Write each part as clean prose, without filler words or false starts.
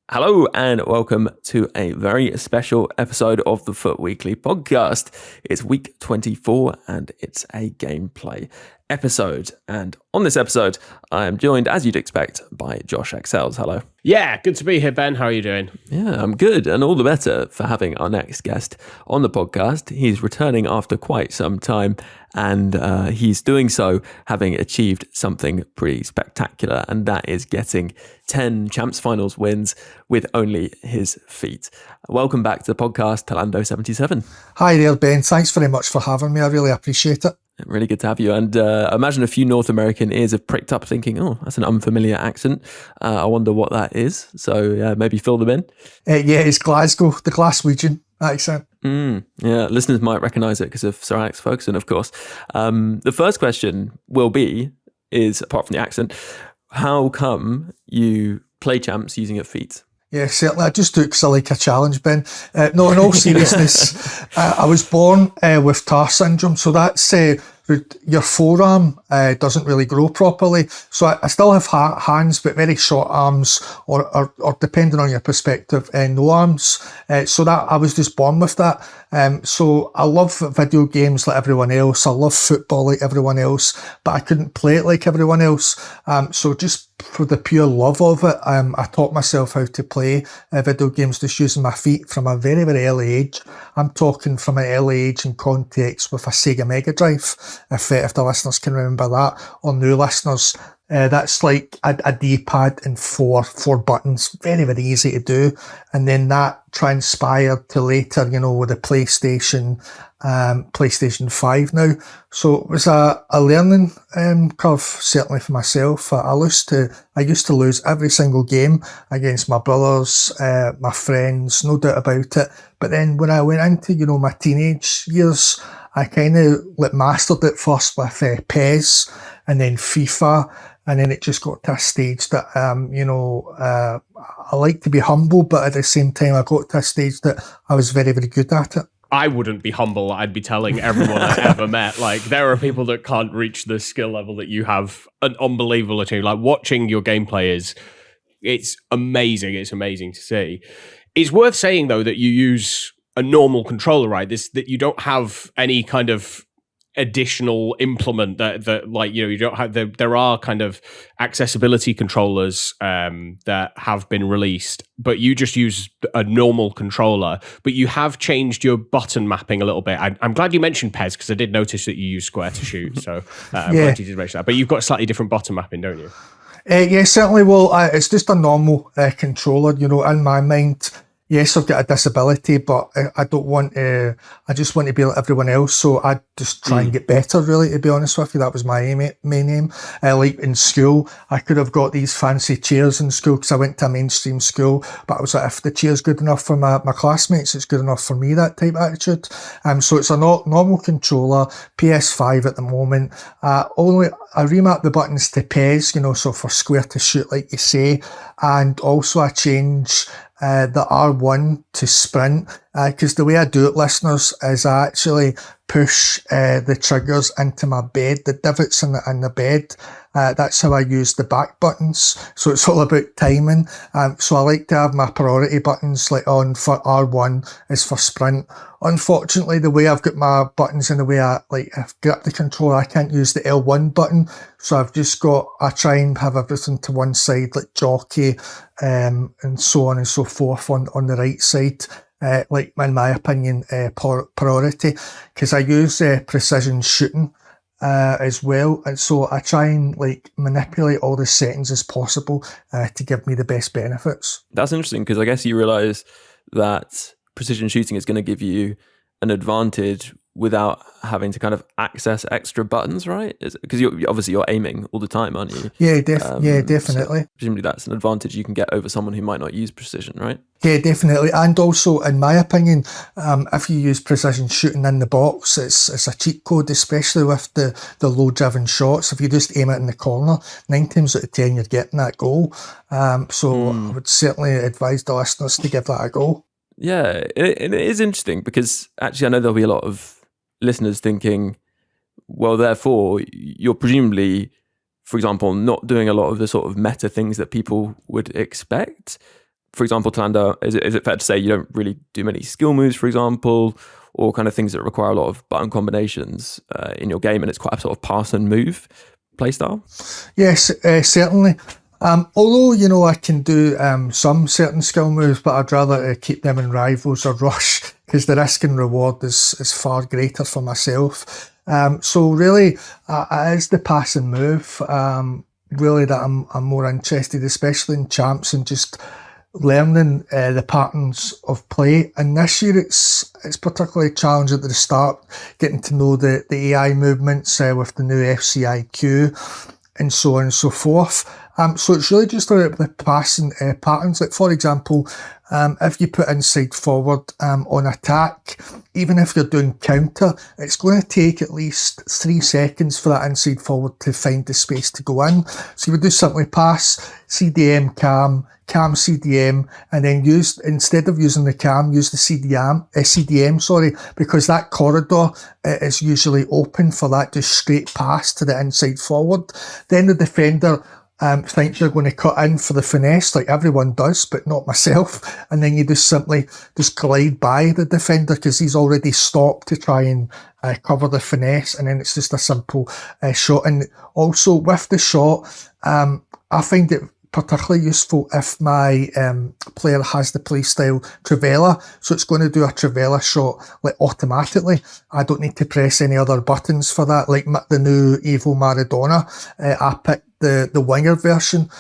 Hello and welcome to a very special episode of the FUT Weekly podcast. It's week 24 and it's a gameplay episode. And on this episode, I am joined, as you'd expect, by JoshXLS. Hello. Yeah, good to be here, Ben. How are you doing? Yeah, I'm good, and all the better for having our next guest on the podcast. He's returning after quite some time, and he's doing so having achieved something pretty spectacular, and that is getting 10 Champs Finals wins with only his feet. Welcome back to the podcast, Tolando77. Hi there, Ben. Thanks very much for having me. I really appreciate it. Really good to have you. And I imagine a few North American ears have pricked up thinking, oh, that's an unfamiliar accent. I wonder what that is. So maybe fill them in. Yeah, it's Glasgow, the Glaswegian accent. Yeah, listeners might recognise it because of Sir Alex Ferguson, of course. The first question is, apart from the accent, how come you play Champs using your feet? Yeah, certainly. I just took 𝗪𝗀𝗰𝗀𝘀, Ben. No, in all seriousness, I was born with 𝘃 syndrome, so that's your forearm doesn't really grow properly. So I still have hands, but very short arms, or depending on your perspective, no arms. So that I was just born with that. So I love video games like everyone else. I love football like everyone else, but I couldn't play it like everyone else. So just for the pure love of it, I taught myself how to play video games just using my feet from a very, very early age. I'm talking from an early age in context with a Sega Mega Drive, if the listeners can remember that, or new listeners. That's like a D-pad and four buttons, very, very easy to do. And then that transpired to later, with the PlayStation 5 now. So it was a learning curve, certainly for myself. I used to lose every single game against my brothers, my friends, no doubt about it. But then when I went into, my teenage years, I kind of mastered it first with PES and then FIFA. And then it just got to a stage that, I like to be humble, but at the same time, I got to a stage that I was very, very good at it. I wouldn't be humble. I'd be telling everyone I ever met, like, there are people that can't reach the skill level that you have. An unbelievable achievement. Like, watching your gameplay it's amazing. It's amazing to see. It's worth saying, though, that you use a normal controller, right? That you don't have any kind of additional implement that like, you don't have. There are kind of accessibility controllers that have been released, but you just use a normal controller. But you have changed your button mapping a little bit. I'm glad you mentioned PES, because I did notice that you use square to shoot. So I'm glad you did mention that. But you've got slightly different button mapping, don't you? Yeah, certainly. Well, it's just a normal controller. In my mind, yes, I've got a disability, but I don't want I just want to be like everyone else. So I just try and get better, really, to be honest with you. That was my main aim. Like in school, I could have got these fancy chairs in school because I went to a mainstream school, but I was like, if the chair's good enough for my classmates, it's good enough for me, that type of attitude. So it's a normal controller, PS5 at the moment. I remap the buttons to PES, so for square to shoot, like you say, and also I change the R1 to sprint, because the way I do it, listeners, is I actually push the triggers into my bed, the divots in the bed. That's how I use the back buttons. So it's all about timing. So I like to have my priority buttons like on for R1 is for sprint. Unfortunately, the way I've got my buttons and the way I've got the controller, I can't use the L1 button. So I try and have everything to one side, like jockey, and so on and so forth on the right side. Like in my opinion, priority, because I use precision shooting as well, and so I try and manipulate all the settings as possible to give me the best benefits. That's interesting, because I guess you realise that precision shooting is going to give you an advantage without having to kind of access extra buttons, right? Because you're aiming all the time, aren't you? Yeah, definitely. So presumably that's an advantage you can get over someone who might not use precision, right? Yeah, definitely. And also, in my opinion, if you use precision shooting in the box, it's a cheat code, especially with the low-driven shots. If you just aim it in the corner, 9 times out of 10 you're getting that goal. I would certainly advise the listeners to give that a go. Yeah, it is interesting, because actually I know there'll be a lot of listeners thinking, well, therefore, you're presumably, for example, not doing a lot of the sort of meta things that people would expect. for example, Tolando, is it fair to say you don't really do many skill moves, for example, or kind of things that require a lot of button combinations in your game, and it's quite a sort of pass and move playstyle? Yes, certainly. Although, I can do some certain skill moves, but I'd rather keep them in Rivals or Rush, because the risk and reward is far greater for myself. So really, it is the pass and move really that I'm more interested, especially in champs, and just learning the patterns of play. And this year it's particularly challenging at the start, getting to know the AI movements with the new 𝘵𝑐𝗰𝗀𝘀 and so on and so forth. So it's really just about the passing patterns. Like, for example, if you put inside forward on attack, even if you're doing counter, it's going to take at least 3 seconds for that inside forward to find the space to go in. So you would do simply pass, CDM, cam, CDM, and then instead of using the cam, use the CDM, because that corridor is usually open for that just straight pass to the inside forward. Then the defender think you're going to cut in for the finesse, like everyone does, but not myself. And then you just simply glide by the defender because he's already stopped to try and cover the finesse, and then it's just a simple shot. And also with the shot, I find it particularly useful if my player has the playstyle 𝘵𝑚, so it's going to do a 𝘵𝑚 shot like automatically. I don't need to press any other buttons for that, like the new 𝘭𝘪𝘬𝘦. I picked the winger version.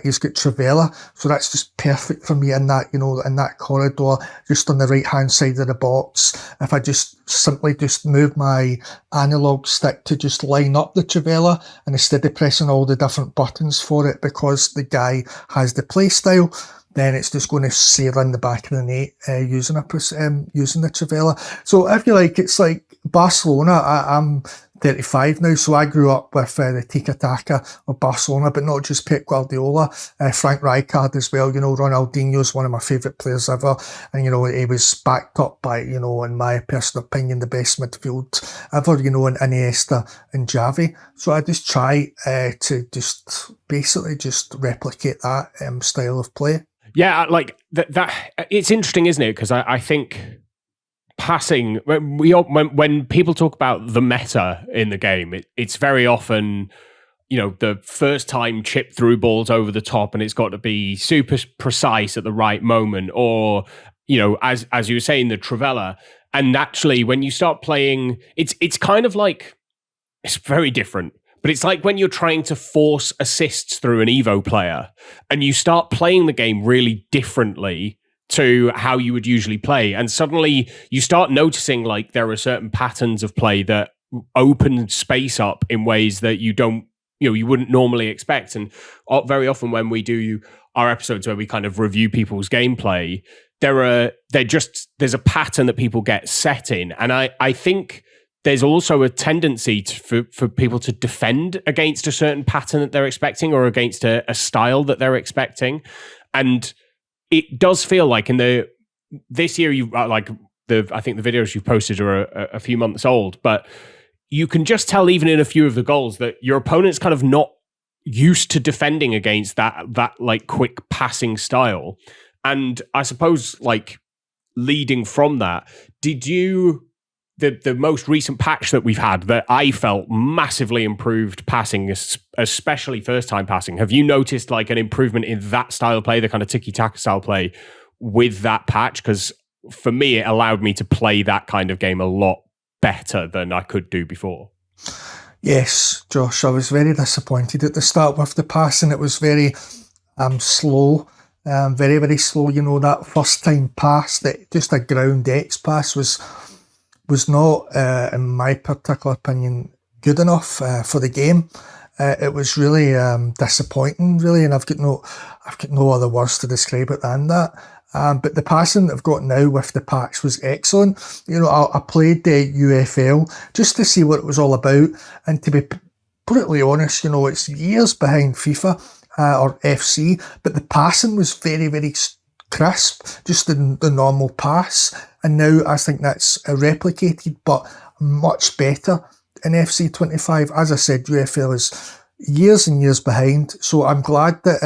He's got 𝘵𝑚, so that's just perfect for me in that, in that corridor, just on the right hand side of the box. If I simply move my analog stick to just line up the 𝘵𝑚, and instead of pressing all the different buttons for it, because the guy has the playstyle, then it's just going to sail in the back of the net using the 𝘵𝑚. So if you like, it's like Barcelona. I'm 35 now, so I grew up with the 𝘃𝗃𝗃 of Barcelona, but not just Pep Guardiola, Frank Rijkaard as well. Ronaldinho is one of my favourite players ever, and he was backed up by, in my personal opinion, the best midfield ever, in Iniesta and Xavi. So I just try to basically replicate that style of play. Yeah, like that. It's interesting, isn't it? Because I think passing, when people talk about the meta in the game, it's very often, the first time chip through balls over the top, and it's got to be super precise at the right moment, or as you were saying, the 𝘵𝑚. And naturally, when you start playing, it's kind of like, it's very different. But it's like when you're trying to force assists through an Evo player, and you start playing the game really differently to how you would usually play. And suddenly you start noticing like there are certain patterns of play that open space up in ways that you wouldn't normally expect. And very often when we do our episodes where we kind of review people's gameplay, there's a pattern that people get set in. And I think there's also a tendency for people to defend against a certain pattern that they're expecting, or against a style that they're expecting. And it does feel like this year, I think the videos you've posted are a few months old, but you can just tell even in a few of the goals that your opponent's kind of not used to defending against that like quick passing style. And I suppose like leading from that, did you... The most recent patch that we've had that I felt massively improved passing, especially first-time passing. Have you noticed like an improvement in that style of play, the kind of tiki-taka style play with that patch? Because for me, it allowed me to play that kind of game a lot better than I could do before. Yes, Josh, I was very disappointed at the start with the passing. It was very slow. Very, very slow. That first-time pass, just a ground X pass was not, in my particular opinion, good enough for the game. It was really disappointing, really, and I've got no other words to describe it than that. But the passing I've got now with the patch was excellent. I played the UFL just to see what it was all about, and to be brutally honest, it's years behind FIFA or FC, but the passing was very, very crisp, just the normal pass. And now I think that's replicated, but much better in FC 25. As I said, UFL is years and years behind. So I'm glad that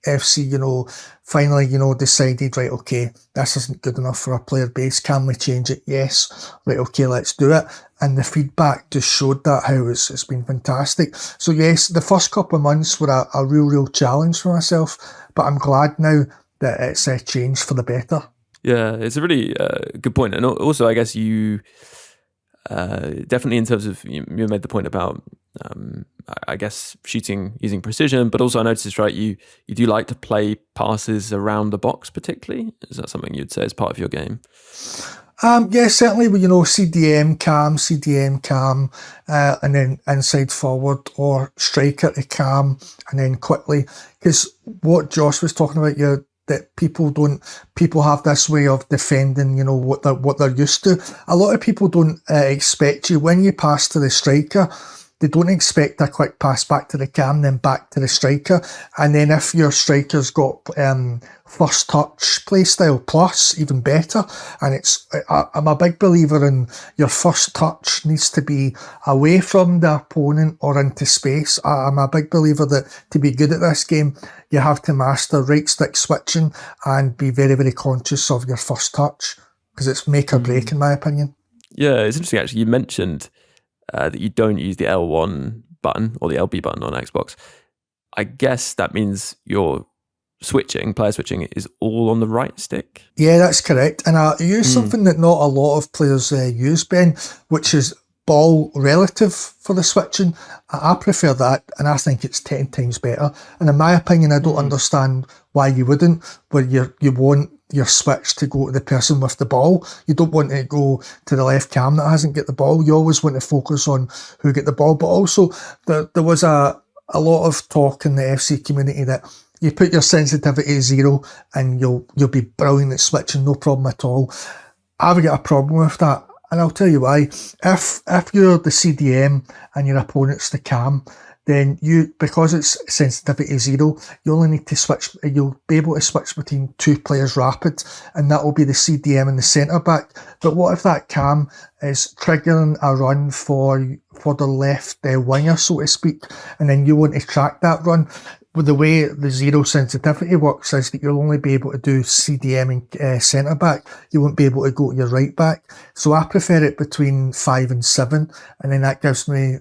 𝘵ci, finally, decided, right, okay, this isn't good enough for our player base. Can we change it? Yes. Right, okay, let's do it. And the feedback just showed that how it's been fantastic. So yes, the first couple of months were a real challenge for myself, but I'm glad now that it's changed for the better. Yeah, it's a really good point. And also, I guess you definitely, in terms of, you made the point about, I guess, shooting using precision, but also I noticed, right, you do like to play passes around the box particularly. Is that something you'd say is part of your game? Yeah, certainly, CDM cam, and then inside forward, or striker to cam, and then quickly. Because what Josh was talking about, that people have this way of defending, what they're used to. A lot of people don't expect you, when you pass to the striker, they don't expect a quick pass back to the cam, then back to the striker. And then if your striker's got first touch play style plus, even better. And I'm a big believer in your first touch needs to be away from the opponent or into space. I'm a big believer that to be good at this game, you have to master right stick switching and be very conscious of your first touch, because it's make or break, in my opinion. Yeah, it's interesting actually. You mentioned that you don't use the L1 button or the LB button on Xbox. I guess that means your player switching is all on the right stick? Yeah, that's correct. And I use something that not a lot of players use, Ben, which is ball relative for the switching. I prefer that, and I think it's 10 times better. And in my opinion, I don't understand why you wouldn't, where you want your switch to go to the person with the ball. You don't want it to go to the left cam that hasn't got the ball. You always want to focus on who get the ball. But also, there was a lot of talk in the 𝘵ci community that you put your sensitivity 0 and you'll be brilliant at switching, no problem at all. I've got a problem with that, and I'll tell you why. If you're the CDM and your opponent's the cam, then because it's sensitivity 0, you only need to switch. You'll be able to switch between 2 players rapid, and that will be the CDM and the centre back. But what if that cam is triggering a run for the left winger, so to speak, and then you want to track that run? With the way the 0 sensitivity works is that you'll only be able to do CDM and centre back. You won't be able to go to your right back. So I prefer it between 5 and 7, and then that gives me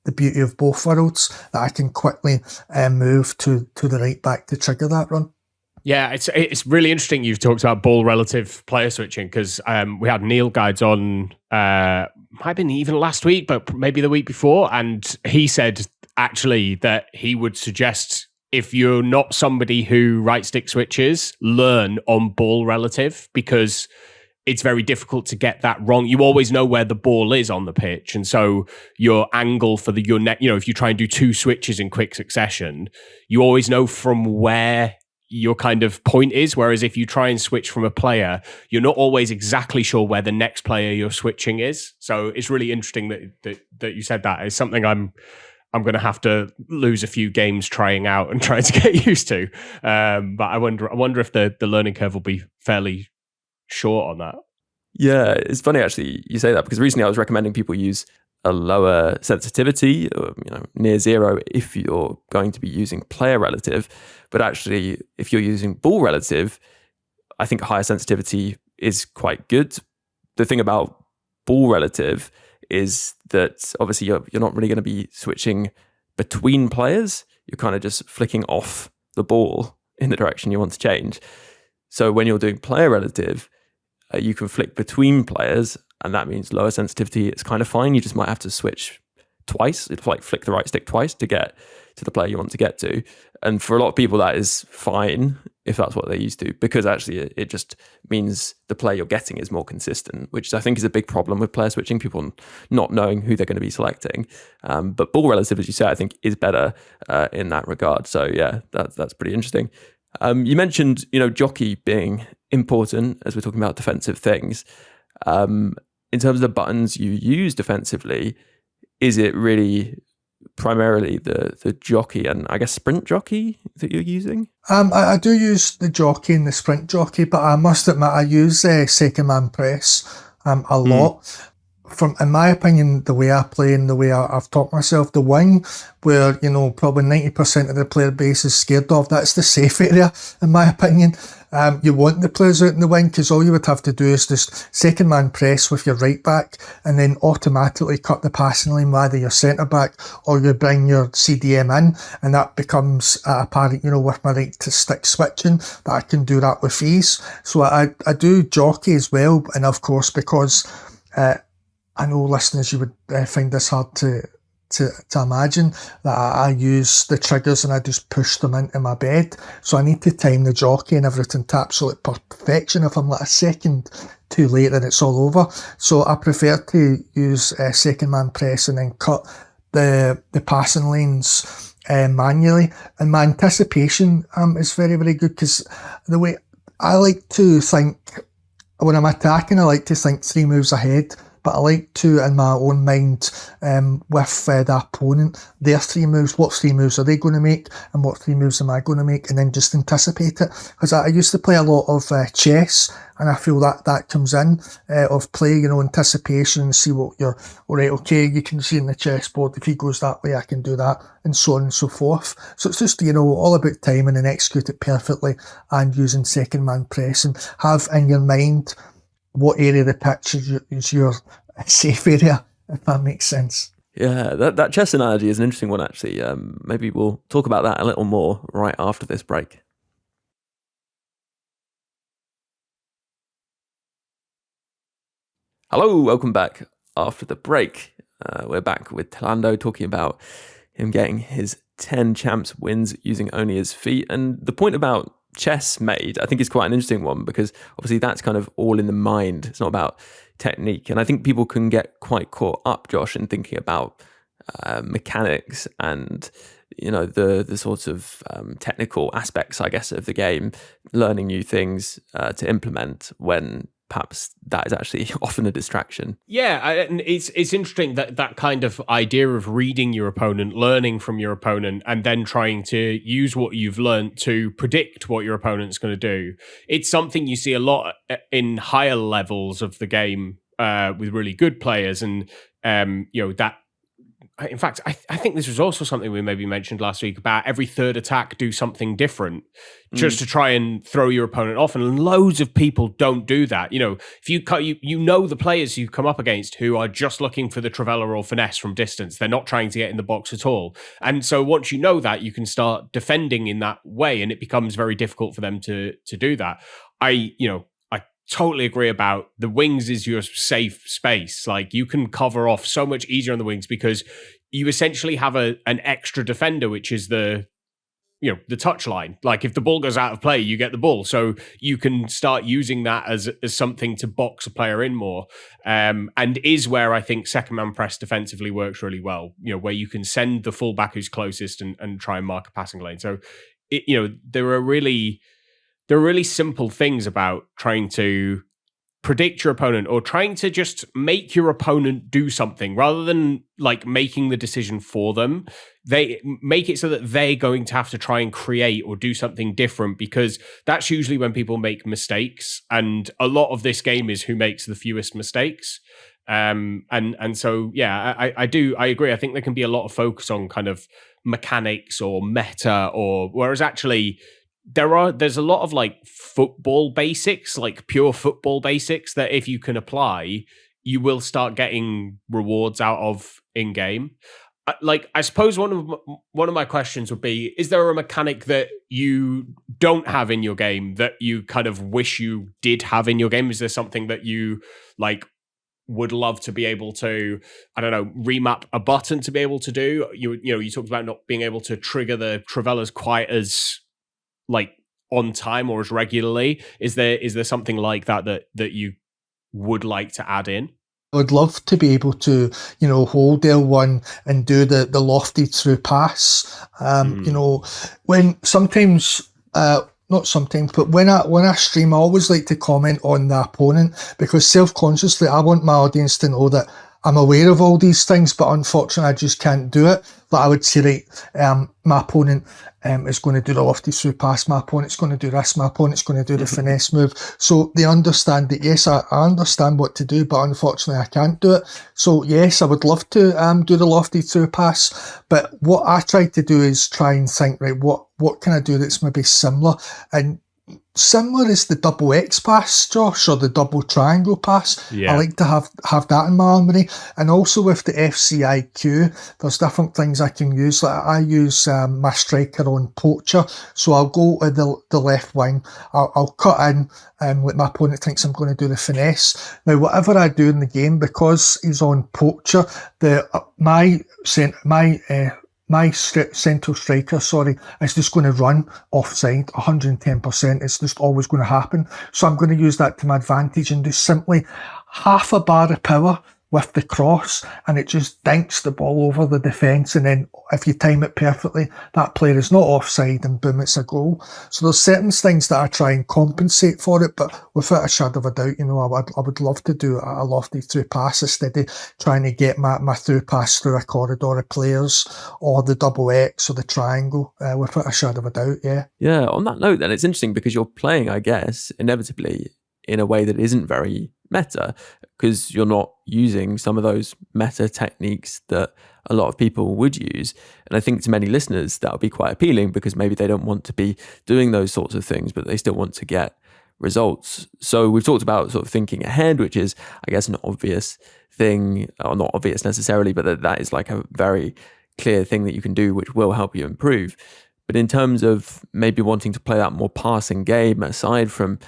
the beauty of both worlds, that I can quickly move to the right back to trigger that run. Yeah, it's really interesting you've talked about ball relative player switching, because we had Neil Guides on, might have been even last week, but maybe the week before, and he said actually that he would suggest, if you're not somebody who right stick switches, learn on ball relative, because it's very difficult to get that wrong. You always know where the ball is on the pitch, and so your angle for your neck, if you try and do 2 switches in quick succession, you always know from where your kind of point is. Whereas if you try and switch from a player, you're not always exactly sure where the next player you're switching is. So it's really interesting that you said that. It's something I'm going to have to lose a few games trying out and trying to get used to. But I wonder if the learning curve will be fairly short on that. Yeah, it's funny actually you say that, because recently I was recommending people use a lower sensitivity, or, near 0, if you're going to be using player relative. But actually, if you're using ball relative, I think higher sensitivity is quite good. The thing about ball relative is that obviously you're not really going to be switching between players. You're kind of just flicking off the ball in the direction you want to change. So when you're doing player relative, you can flick between players, and that means lower sensitivity. It's kind of fine. You just might have to switch twice. It's like flick the right stick twice to get to the player you want to get to. And for a lot of people, that is fine if that's what they're used to, because actually it just means the player you're getting is more consistent, which I think is a big problem with player switching, people not knowing who they're going to be selecting. But ball relative, as you say, I think is better in that regard. So yeah, that's pretty interesting. You mentioned, jockey being important as we're talking about defensive things. In terms of the buttons you use defensively, is it really primarily the jockey and I guess sprint jockey that you're using? I do use the jockey and the sprint jockey, but I must admit I use second man press a lot. in my opinion, the way I play and the way I've taught myself, the wing, where, probably 90% of the player base is scared of, that's the safe area, in my opinion. You want the players out in the wing, because all you would have to do is just second man press with your right back and then automatically cut the passing line, whether you're centre back or you bring your CDM in, and that becomes apparent, with my right to stick switching, that I can do that with ease. So I do jockey as well, and of course, because I know listeners, you would find this hard to imagine, that I use the triggers and I just push them into my bed. So I need to time the jockey and everything to absolute perfection. If I'm like a second too late, then it's all over. So I prefer to use second man press and then cut the passing lanes manually. And my anticipation is very, very good, because the way I like to think, when I'm attacking, I like to think 3 moves ahead. But I like to, in my own mind, with the opponent, their 3 moves, what 3 moves are they going to make, and what 3 moves am I going to make, and then just anticipate it. Because I used to play a lot of chess, and I feel that comes in, of play, anticipation, see what you're, all right, okay, you can see in the chessboard, if he goes that way, I can do that, and so on and so forth. So it's just, all about timing and execute it perfectly, and using second man press, and have in your mind what area of the pitch is your safe area, if that makes sense. Yeah, that chess analogy is an interesting one, actually. Maybe we'll talk about that a little more right after this break. Hello, welcome back after the break. We're back with Tolando talking about him getting his 10 champs wins using only his feet. And the point about chess made, I think, is quite an interesting one, because obviously that's kind of all in the mind. It's not about technique. And I think people can get quite caught up, Josh, in thinking about mechanics and, the sorts of technical aspects, I guess, of the game, learning new things to implement, when perhaps that is actually often a distraction. Yeah, and it's interesting that kind of idea of reading your opponent, learning from your opponent, and then trying to use what you've learned to predict what your opponent's going to do. It's something you see a lot in higher levels of the game with really good players, and that. In fact, I think this was also something we maybe mentioned last week about every third attack do something different, just to try and throw your opponent off. And loads of people don't do that. If the players you come up against who are just looking for the trivela or finesse from distance. They're not trying to get in the box at all. And so once you know that, you can start defending in that way, and it becomes very difficult for them to do that. I totally agree about the wings is your safe space. Like, you can cover off so much easier on the wings, because you essentially have an extra defender, which is the touch line. Like, if the ball goes out of play, you get the ball. So you can start using that as something to box a player in more. And is where I think second man press defensively works really well, where you can send the fullback who's closest and try and mark a passing lane. So, there are really simple things about trying to predict your opponent, or trying to just make your opponent do something rather than like making the decision for them. They make it so that they're going to have to try and create or do something different, because that's usually when people make mistakes. And a lot of this game is who makes the fewest mistakes. And so, yeah, I agree. I think there can be a lot of focus on kind of mechanics or meta, whereas actually there's a lot of like football basics, like pure football basics, that if you can apply, you will start getting rewards out of in game. I suppose one of my questions would be: is there a mechanic that you don't have in your game that you kind of wish you did have in your game? Is there something that you like would love to be able to, I don't know, remap a button to be able to do? You talked about not being able to trigger the trivelas quite as like on time or as regularly. Is there something like that you would like to add in? I would love to be able to, hold L1 and do the lofty through pass. When sometimes, not sometimes, but when I stream, I always like to comment on the opponent, because self-consciously I want my audience to know that I'm aware of all these things, but unfortunately I just can't do it. But I would say, right, my opponent is going to do the lofty through pass, my opponent's going to do this, my opponent's going to do the finesse move. So they understand that, yes, I understand what to do, but unfortunately I can't do it. So yes, I would love to do the lofty through pass, but what I try to do is try and think, right, what can I do that's maybe similar? And similar is the double X pass, Josh, or the double triangle pass. Yeah. I like to have that in my armoury. And also with the 𝘵𝘃𝗃𝗀, there's different things I can use. Like I use my striker on poacher, so I'll go to the left wing, I'll cut in, like my opponent thinks I'm going to do the finesse. Now whatever I do in the game, because he's on poacher, my central striker, is just going to run offside 110%. It's just always going to happen. So I'm going to use that to my advantage and just simply half a bar of power with the cross, and it just dinks the ball over the defence. And then if you time it perfectly, that player is not offside, and boom, it's a goal. So there's certain things that I try and compensate for it, but without a shadow of a doubt, I would love to do a lofty through pass instead of trying to get my through pass through a corridor of players or the double X or the triangle, without a shadow of a doubt, yeah. Yeah, on that note then, it's interesting because you're playing, I guess, inevitably in a way that isn't very meta, because you're not using some of those meta techniques that a lot of people would use. And I think to many listeners, that would be quite appealing because maybe they don't want to be doing those sorts of things, but they still want to get results. So we've talked about sort of thinking ahead, which is, I guess, an obvious thing, or not obvious necessarily, but that is like a very clear thing that you can do, which will help you improve. But in terms of maybe wanting to play that more passing game, aside from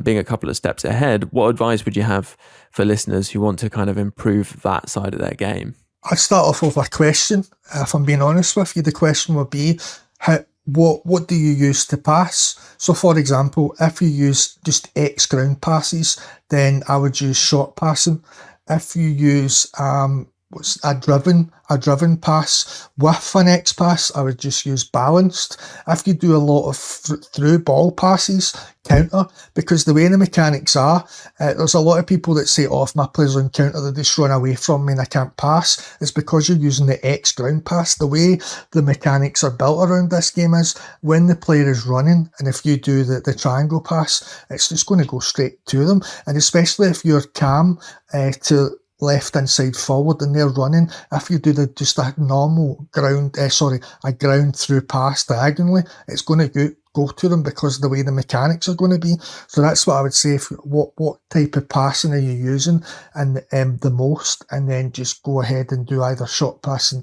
being a couple of steps ahead, what advice would you have for listeners who want to kind of improve that side of their game? I'd start off with a question. If I'm being honest with you, the question would be, what do you use to pass? So for example, if you use just X ground passes, then I would use short passing. If you use a driven pass with an X pass, I would just use balanced. If you do a lot of through ball passes, counter, because the way the mechanics are, there's a lot of people that say, if my player's on counter, they just run away from me and I can't pass. It's because you're using the X ground pass. The way the mechanics are built around this game is when the player is running, and if you do the triangle pass, it's just going to go straight to them. And especially if you're calm to left inside forward and they're running, if you do just a normal a ground through pass diagonally, it's going to go to them because of the way the mechanics are going to be. So that's what I would say. What type of passing are you using and the most, and then just go ahead and do either short passing,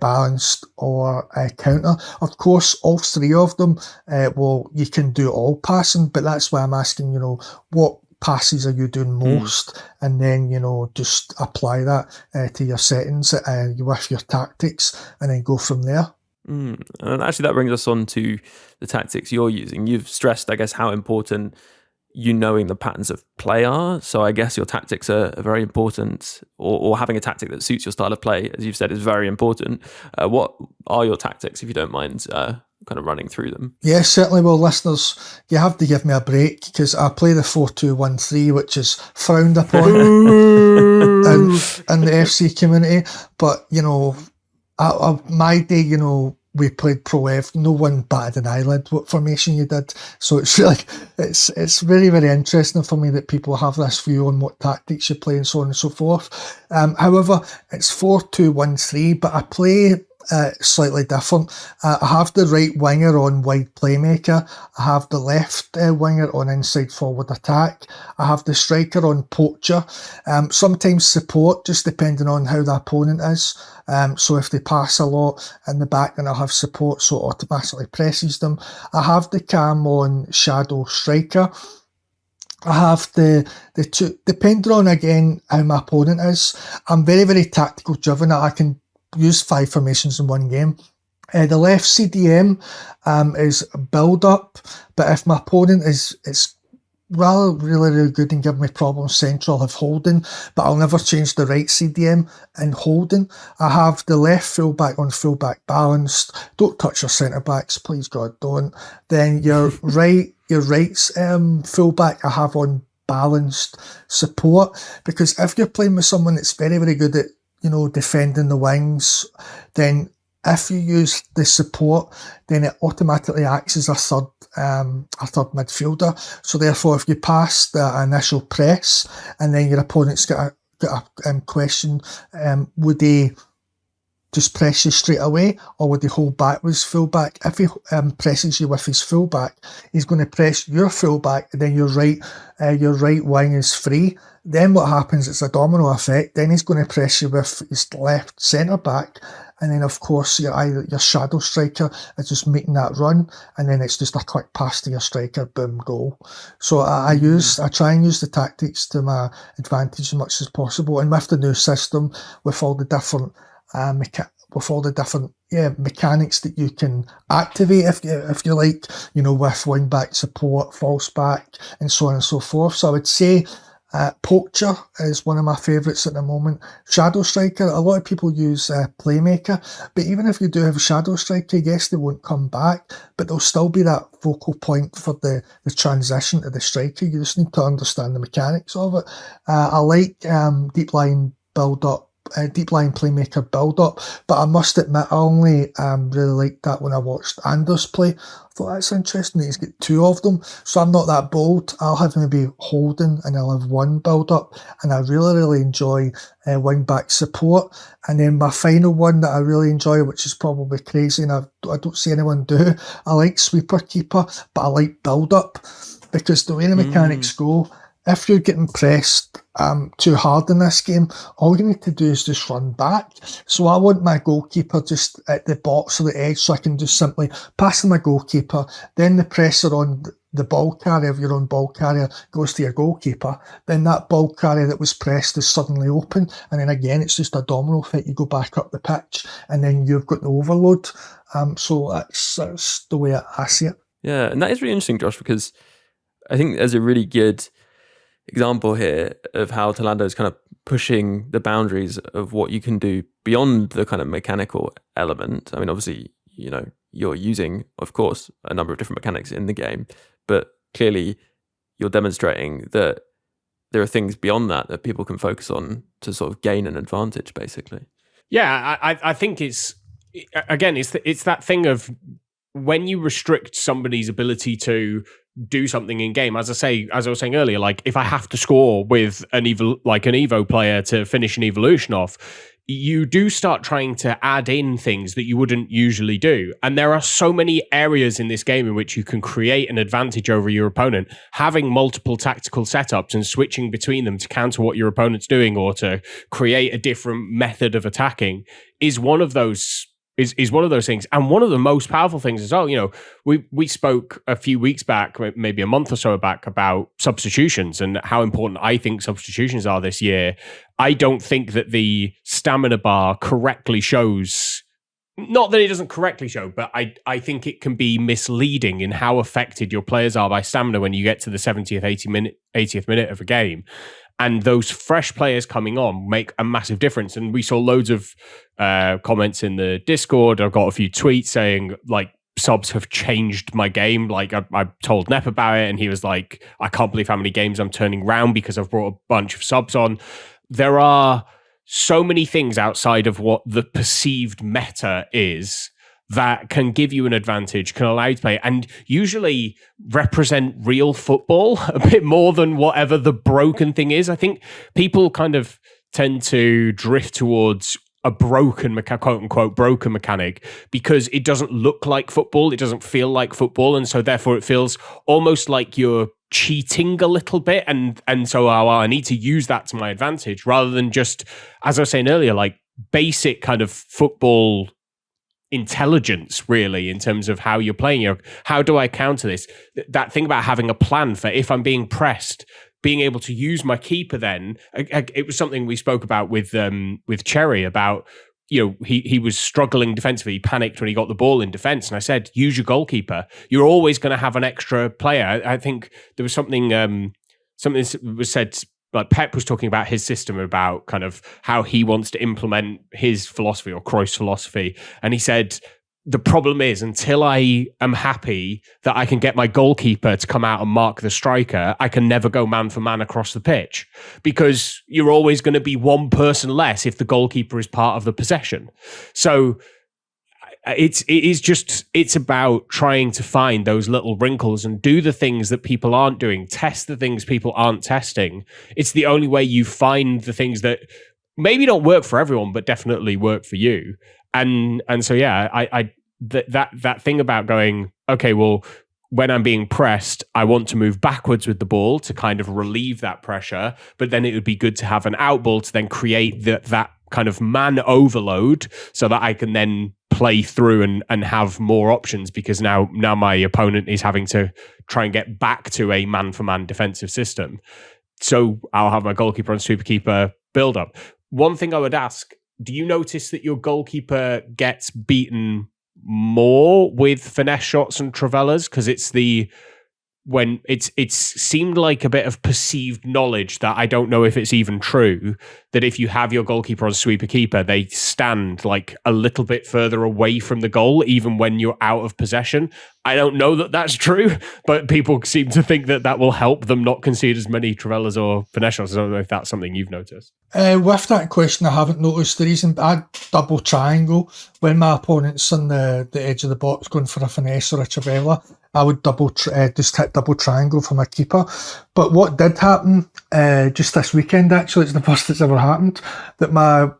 balanced, or counter. Of course, all three of them, you can do all passing, but that's why I'm asking, what passes are you doing most, and then just apply that to your settings with your tactics, and then go from there. And actually that brings us on to the tactics you're using. You've stressed, I guess, how important you knowing the patterns of play are. So I guess your tactics are very important, or having a tactic that suits your style of play, as you've said, is very important. What are your tactics, if you don't mind kind of running through them? Yes, certainly. Well, listeners, you have to give me a break because I play the 4-2-1-3, which is frowned upon in the 𝘵ci community. But, my day, we played Pro Ev. No one batted an eyelid what formation you did. So it's really, it's very, very interesting for me that people have this view on what tactics you play and so on and so forth. However, it's 4-2-1-3, but I play slightly different. I have the right winger on wide playmaker. I have the left winger on inside forward attack. I have the striker on poacher. Sometimes support, just depending on how the opponent is. So if they pass a lot in the back, then I'll have support, so it automatically presses them. I have the cam on shadow striker. I have the two, depending on, again, how my opponent is. I'm very, very tactical driven. I can use 5 formations in one game. The left CDM is build up, but if my opponent is really good and give me problems central, I'll have holding, but I'll never change the right CDM in holding. I have the left fullback on fullback balanced. Don't touch your centre backs, please God, don't. Then your right's fullback I have on balanced support, because if you're playing with someone that's very, very good at, defending the wings, then if you use the support, then it automatically acts as a third midfielder. So therefore, if you pass the initial press and then your opponent's got a question, would they just press you straight away, or would he hold back with his fullback? If he presses you with his fullback, he's going to press your fullback, and then your right wing is free. Then what happens? It's a domino effect. Then he's going to press you with his left centre back, and then of course your shadow striker is just making that run, and then it's just a quick pass to your striker, boom, goal. So I try and use the tactics to my advantage as much as possible, and with the new system, with all the different mechanics that you can activate if you like, with wing back support, false back, and so on and so forth. So I would say poacher is one of my favourites at the moment. Shadow striker, a lot of people use playmaker, but even if you do have a shadow striker, yes, they won't come back, but there'll still be that focal point for the transition to the striker. You just need to understand the mechanics of it. I like deep line playmaker build up, but I must admit I only really liked that when I watched Anders play. I thought that's interesting that he's got two of them, so I'm not that bold. I'll have maybe holding and I'll have one build up, and I really enjoy wing back support. And then my final one that I really enjoy, which is probably crazy and I don't see anyone do, I like sweeper keeper, but I like build up, because the way the mechanics go, if you're getting pressed too hard in this game, all you need to do is just run back. So I want my goalkeeper just at the box or the edge, so I can just simply pass to my goalkeeper, then the pressure on the ball carrier, if your own ball carrier, goes to your goalkeeper, then that ball carrier that was pressed is suddenly open, and then again it's just a domino effect. You go back up the pitch and then you've got the overload. So that's the way I see it. Yeah, and that is really interesting, Josh, because I think there's a really good example here of how Tolando is kind of pushing the boundaries of what you can do beyond the kind of mechanical element. I mean, obviously, you're using, of course, a number of different mechanics in the game, but clearly you're demonstrating that there are things beyond that people can focus on to sort of gain an advantage, basically. Yeah, I think it's that thing of when you restrict somebody's ability to do something in game, as I was saying earlier, like if I have to score with an Evo player to finish an evolution off, you do start trying to add in things that you wouldn't usually do. And there are so many areas in this game in which you can create an advantage over your opponent. Having multiple tactical setups and switching between them to counter what your opponent's doing or to create a different method of attacking is one of those things, and one of the most powerful things as well. We spoke a few weeks back, maybe a month or so back, about substitutions and how important I think substitutions are this year. I don't think that the stamina bar correctly shows, not that it doesn't correctly show, but I think it can be misleading in how affected your players are by stamina when you get to the 70th, 80th minute of a game. And those fresh players coming on make a massive difference. And we saw loads of comments in the Discord. I've got a few tweets saying, like, subs have changed my game. Like, I told Nep about it, and he was like, I can't believe how many games I'm turning round because I've brought a bunch of subs on. There are so many things outside of what the perceived meta is that can give you an advantage, can allow you to play, and usually represent real football a bit more than whatever the broken thing is. I think people kind of tend to drift towards a broken, quote unquote, broken mechanic because it doesn't look like football, it doesn't feel like football, and so therefore it feels almost like you're cheating a little bit, and so I need to use that to my advantage rather than just, as I was saying earlier, like basic kind of football intelligence, really, in terms of how you're playing. How do I counter this? That thing about having a plan for if I'm being pressed, being able to use my keeper. Then it was something we spoke about with 𝗏𝗏 about. He was struggling defensively. He panicked when he got the ball in defense, and I said, use your goalkeeper. You're always going to have an extra player. I think there was something was said. Like Pep was talking about his system, about kind of how he wants to implement his philosophy or Cruyff's philosophy. And he said, the problem is, until I am happy that I can get my goalkeeper to come out and mark the striker, I can never go man for man across the pitch, because you're always going to be one person less if the goalkeeper is part of the possession. So it's about trying to find those little wrinkles and do the things that people aren't doing, test the things people aren't testing. It's the only way you find the things that maybe don't work for everyone, but definitely work for you. And so, yeah, that thing about going, okay, well, when I'm being pressed, I want to move backwards with the ball to kind of relieve that pressure, but then it would be good to have an out ball to then create that kind of man overload so that I can then play through and have more options, because now my opponent is having to try and get back to a man-for-man defensive system. So I'll have my goalkeeper and sweeper-keeper build up. One thing I would ask, do you notice that your goalkeeper gets beaten more with finesse shots and travellas? Because it's seemed like a bit of perceived knowledge that I don't know if it's even true, that if you have your goalkeeper on sweeper keeper, they stand like a little bit further away from the goal, even when you're out of possession. I don't know that that's true, but people seem to think that will help them not concede as many travellas or finesse shots. I don't know if that's something you've noticed. With that question, I haven't noticed. The reason I double triangle when my opponent's on the edge of the box going for a finesse or a 𝘵𝗶𝗯, I would just hit double triangle for my keeper. But what did happen just this weekend, actually, it's the first it's ever happened, that my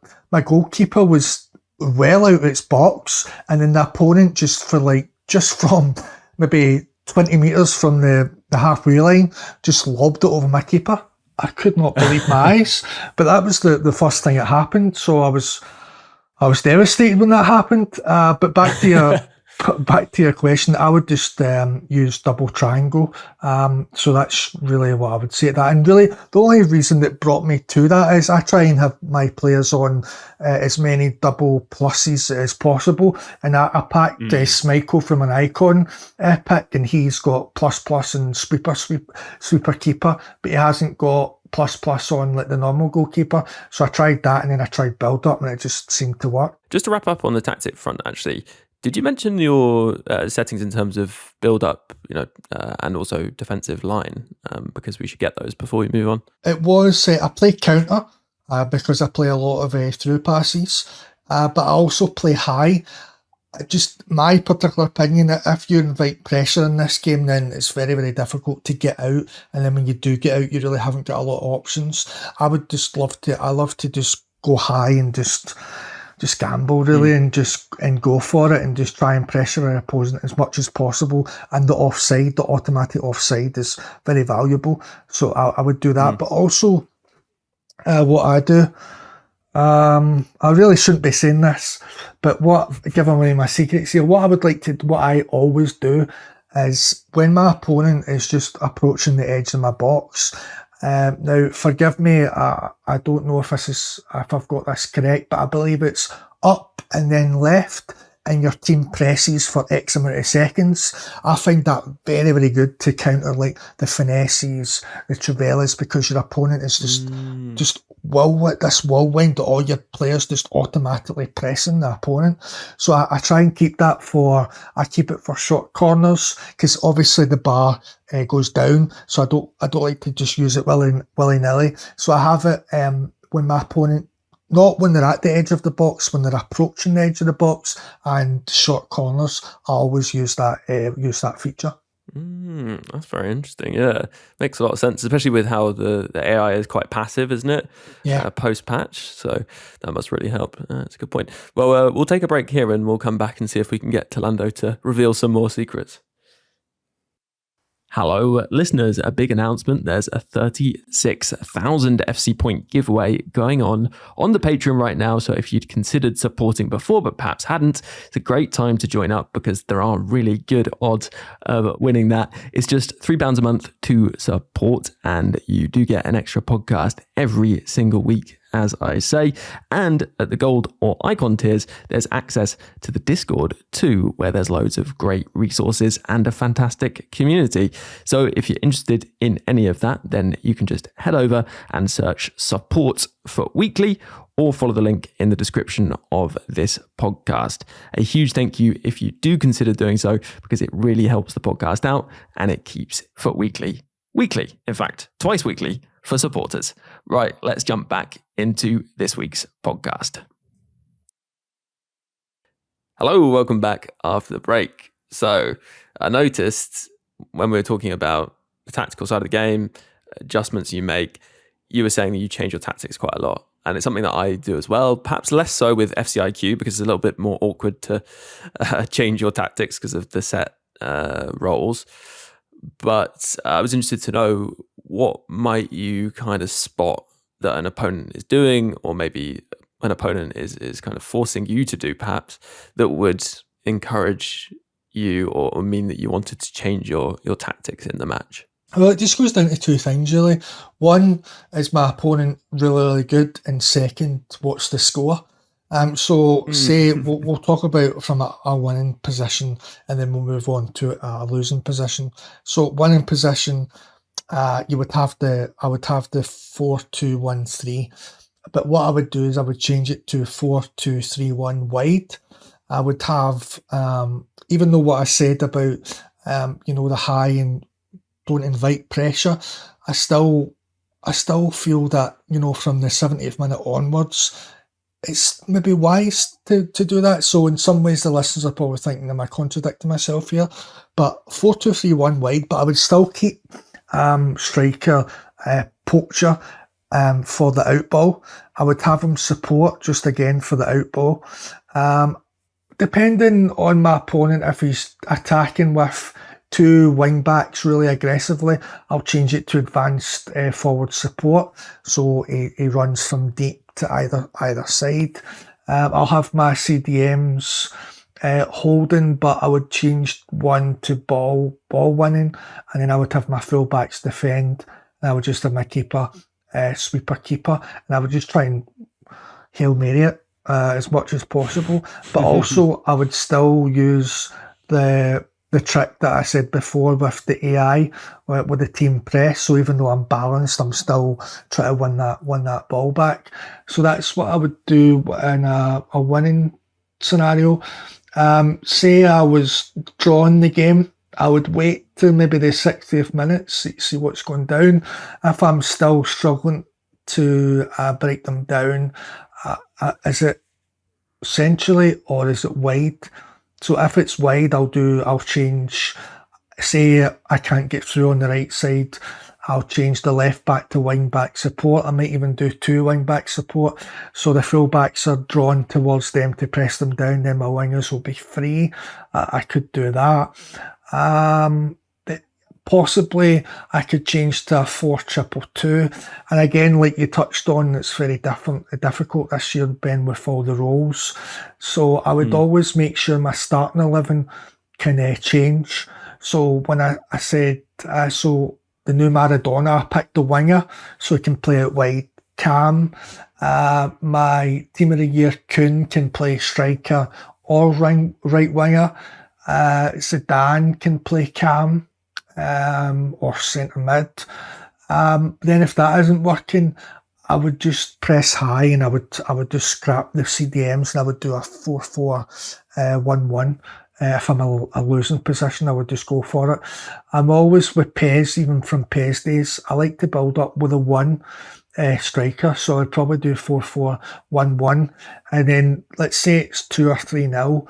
goalkeeper was well out of its box, and then the opponent just from maybe 20 metres from the halfway line just lobbed it over my keeper. I could not believe my eyes. But that was the first thing that happened. So I was devastated when that happened. But back to your question, I would just use double triangle. So that's really what I would say to that. And really, the only reason that brought me to that is I try and have my players on as many double pluses as possible. And I packed Schmeichel from an icon pick, and he's got plus and sweeper keeper, but he hasn't got plus on like the normal goalkeeper. So I tried that, and then I tried build up, and it just seemed to work. Just to wrap up on the tactic front, actually, did you mention your settings in terms of build up, and also defensive line? Because we should get those before we move on. It was I play counter because I play a lot of through passes, but I also play high. Just my particular opinion, if you invite pressure in this game, then it's very, very difficult to get out. And then when you do get out, you really haven't got a lot of options. I love to just go high and just gamble really, and go for it, and just try and pressure an opponent as much as possible. And the automatic offside is very valuable. So I would do that. But also what I do, I really shouldn't be saying this, but giving away my secrets here, what I always do is when my opponent is just approaching the edge of my box, now forgive me, I don't know if I've got this correct, but I believe it's up and then left, and your team presses for X amount of seconds. I find that very, very good to counter like the finesses, the 𝘵𝗶𝗯s, because your opponent is just whirlwind, all your players just automatically pressing the opponent. So I try and keep it for short corners, because obviously the bar goes down. So I don't like to just use it willy-nilly. So I have it when my opponent, not when they're at the edge of the box, when they're approaching the edge of the box, and short corners, I always use that feature. That's very interesting. Yeah, makes a lot of sense, especially with how the AI is quite passive, isn't it? Yeah. Post-patch, so that must really help. That's a good point. Well, we'll take a break here, and we'll come back and see if we can get Tolando to reveal some more secrets. Hello, listeners, a big announcement. There's a 36,000 𝘵ci point giveaway going on the Patreon right now. So if you'd considered supporting before, but perhaps hadn't, it's a great time to join up, because there are really good odds of winning that. It's just £3 a month to support, and you do get an extra podcast every single week, as I say. And at the gold or icon tiers, there's access to the Discord too, where there's loads of great resources and a fantastic community. So if you're interested in any of that, then you can just head over and search support for weekly, or follow the link in the description of this podcast. A huge thank you if you do consider doing so, because it really helps the podcast out and it keeps FUT Weekly weekly, in fact, twice weekly for supporters. Right, let's jump back into this week's podcast. Hello, welcome back after the break. So I noticed when we were talking about the tactical side of the game, adjustments you make, you were saying that you change your tactics quite a lot. And it's something that I do as well, perhaps less so with 𝘵ciQ because it's a little bit more awkward to change your tactics because of the set roles. But I was interested to know, what might you kind of spot that an opponent is doing, or maybe an opponent is kind of forcing you to do, perhaps, that would encourage you or mean that you wanted to change your tactics in the match? Well, it just goes down to two things, really. One, is my opponent really good? And second, what's the score? Say we'll talk about from a winning position, and then we'll move on to a losing position. So winning position, I would have the 4-2-1-3, but what I would do is I would change it to 4-2-3-1 wide. I would have, even though what I said about the high and don't invite pressure, I still feel that from the 70th minute onwards, it's maybe wise to do that. So in some ways the listeners are probably thinking, am I contradicting myself here? But 4-2-3-1 wide, but I would still keep striker poacher for the out ball. I would have him support just again for the out ball. Depending on my opponent, if he's attacking with two wing backs really aggressively, I'll change it to advanced forward support, so he runs from deep to either side. I'll have my CDMs holding, but I would change one to ball winning, and then I would have my fullbacks defend, and I would just have my keeper sweeper keeper, and I would just try and 𝘭𝘪𝘬𝘦 it as much as possible. But also I would still use the trick that I said before with the AI, with the team press. So even though I'm balanced, I'm still trying to win that ball back. So that's what I would do in a winning scenario. Say I was drawing the game, I would wait till maybe the 60th minute, see what's going down. If I'm still struggling to break them down, is it centrally or is it wide? So if it's wide, I'll change. Say I can't get through on the right side, I'll change the left back to wing back support. I might even do two wing back support, so the full backs are drawn towards them to press them down. Then my wingers will be free. I could do that. Possibly I could change to a 4-2-2-2, and again, like you touched on, it's very difficult this year, Ben, with all the roles. So I would always make sure my starting 11 can change. So when I said so the new Maradona, I picked the winger so he can play out wide. Cam, my team of the year Kuhn can play striker or right winger. Zidane can play Cam or centre mid. Then if that isn't working, I would just press high, and I would just scrap the CDMs, and I would do a 4-4-1-1. If I'm a losing position, I would just go for it. I'm always with 𝘵, even from 𝘵's days, I like to build up with a 1 striker, so I'd probably do 4-4-1-1, and then let's say it's 2 or 3-0,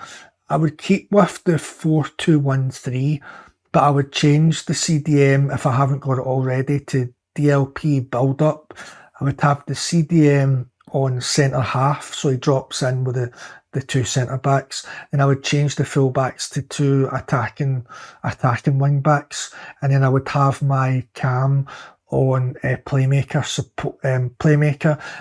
I would keep with the 4-2-1-3, but I would change the CDM, if I haven't got it already, to DLP build up. I would have the CDM on centre half, so he drops in with the two centre backs, and I would change the full backs to two attacking wing backs, and then I would have my Cam on playmaker,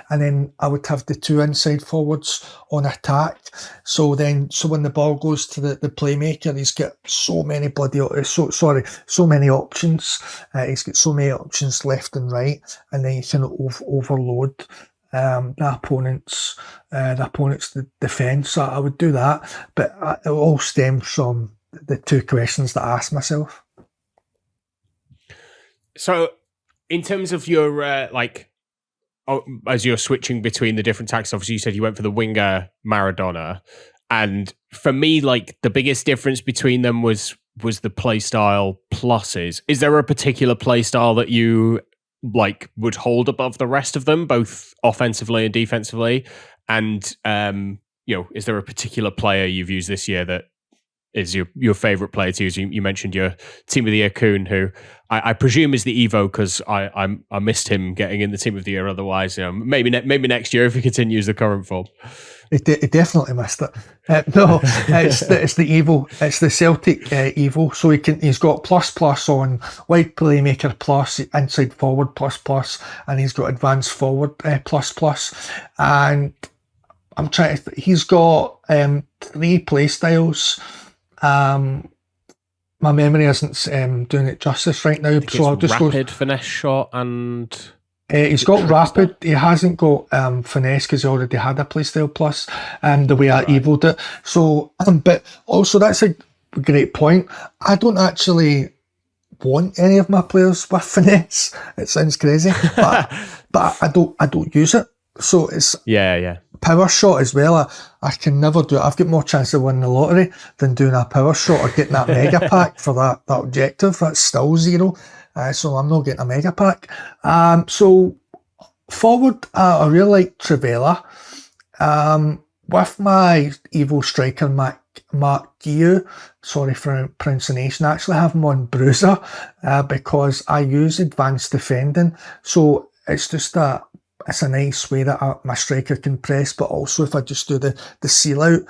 and then I would have the 2 inside forwards on attack. So when the ball goes to the playmaker, he's got so many so many options. He's got so many options left and right, and then you can overload the opponent's defence. So I would do that, but it all stems from the 2 questions that I asked myself. So, in terms of your as you're switching between the different tactics, obviously you said you went for the winger Maradona, and for me, like, the biggest difference between them was the playstyle pluses. Is there a particular playstyle that you like would hold above the rest of them, both offensively and defensively? And is there a particular player you've used this year that is your favorite player to use? You mentioned your Team of the Year 𝘬𝘂, who I presume is the Evo, because I missed him getting in the Team of the Year. Otherwise, maybe next year if he continues the current form. He definitely missed it. No, it's the Evo. It's the Celtic Evo. So he's got ++ on wide playmaker plus, inside forward ++, and he's got advanced forward ++. And I'm trying to. He's got 3 play styles. My memory isn't doing it justice right now, so I'll just rapid, finesse shot, and he's got rapid. He hasn't got finesse because he already had a playstyle plus, the way I evoed it. So, but also that's a great point. I don't actually want any of my players with finesse. It sounds crazy, but I don't use it. So it's power shot as well. I can never do it. I've got more chance of winning the lottery than doing a power shot or getting that mega pack for that objective. That's still 0. So I'm not getting a mega pack. So forward, I really like 𝗪𝗏𝗯. With my Evo striker, 𝗪𝗏𝗯𝘀, sorry for pronunciation, I actually have him on bruiser because I use advanced defending. So it's just it's a nice way that my striker can press, but also if I just do the seal out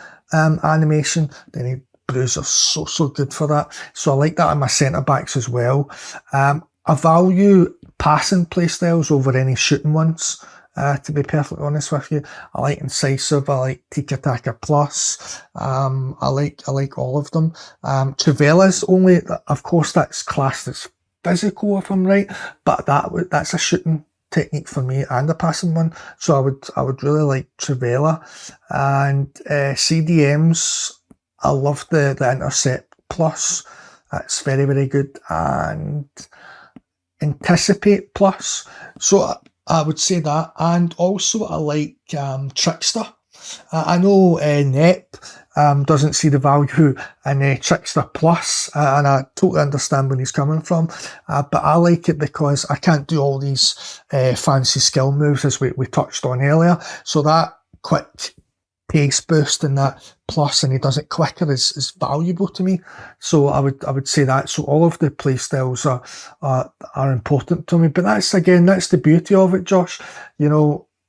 animation, then bruiser's so good for that. So I like that in my centre backs as well. I value passing play styles over any shooting ones. To be perfectly honest with you, I like incisive. I like tiki-taka plus. I like all of them. 𝗪𝗏𝗯𝘀 only, of course, that's classed as physical if I'm right, but that's a shooting technique for me and a passing one. So I would really like 𝗪𝗏𝗯𝘀. And CDMs, I love the intercept plus. That's very, very good. And anticipate plus. So I would say that. And also I like Trickster. I know Nep doesn't see the value in Trickster Plus, and I totally understand where he's coming from, but I like it because I can't do all these fancy skill moves as we touched on earlier. So that quick pace boost and that plus, and he does it quicker, is valuable to me. So I would say that. So all of the play styles are important to me. But that's the beauty of it, Josh.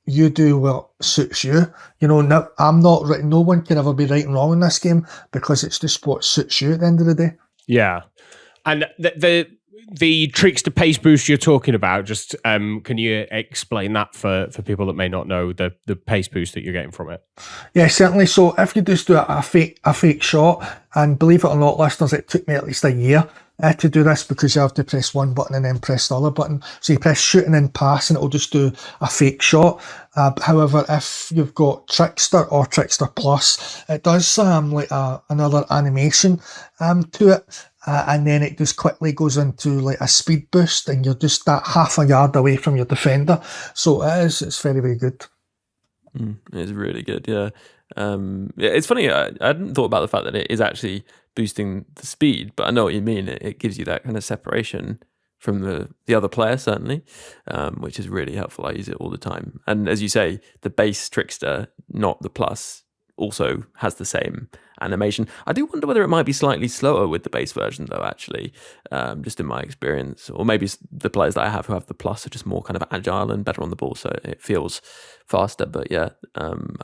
You do what suits you. No, I'm not right. No one can ever be right and wrong in this game because it's just what suits you at the end of the day. Yeah. And the trickster pace boost you're talking about, just can you explain that for people that may not know the pace boost that you're getting from it? Yeah, certainly. So if you just do a fake shot, and believe it or not, listeners, it took me at least a year to do this because you have to press one button and then press the other button. So you press shoot and then pass and it'll just do a fake shot. However, if you've got Trickster or Trickster Plus, it does like another animation to it. And then it just quickly goes into like a speed boost and you're just that half a yard away from your defender. So it's very, very good. It's really good, yeah. It's funny, I hadn't thought about the fact that it is actually boosting the speed, but I know what you mean. It gives you that kind of separation from the other player, certainly, which is really helpful. I use it all the time. And as you say, the base Trickster, not the Plus, also has the same animation. I do wonder whether it might be slightly slower with the base version, though, actually, just in my experience. Or maybe the players that I have who have the Plus are just more kind of agile and better on the ball, so it feels faster. But yeah,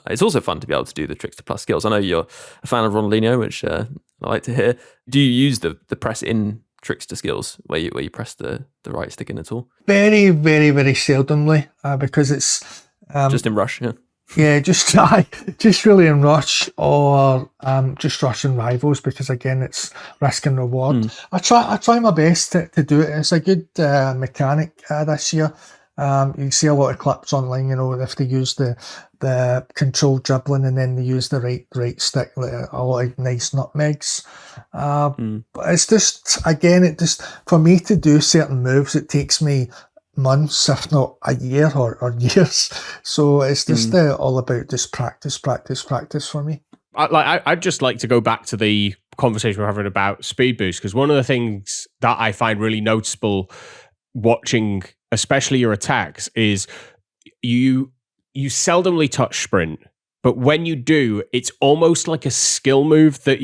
it's also fun to be able to do the Trickster Plus skills. I know you're a fan of Ronaldinho, which I like to hear. Do you use the press in trickster skills where you press the right stick in at all? Very, very, very seldomly, because it's Just in Rush, yeah. Yeah, just really in Rush, or just rushing rivals, because again it's risk and reward. I try my best to do it. It's a good mechanic this year. You see a lot of clips online, if they use the control dribbling and then they use the right stick, like a lot of nice nutmegs. But it's just, again, for me to do certain moves, it takes me months, if not a year or years. So it's just all about just practice for me. I'd just like to go back to the conversation we're having about speed boost, because one of the things that I find really noticeable watching, especially your attacks, is you seldomly touch sprint, but when you do, it's almost like a skill move that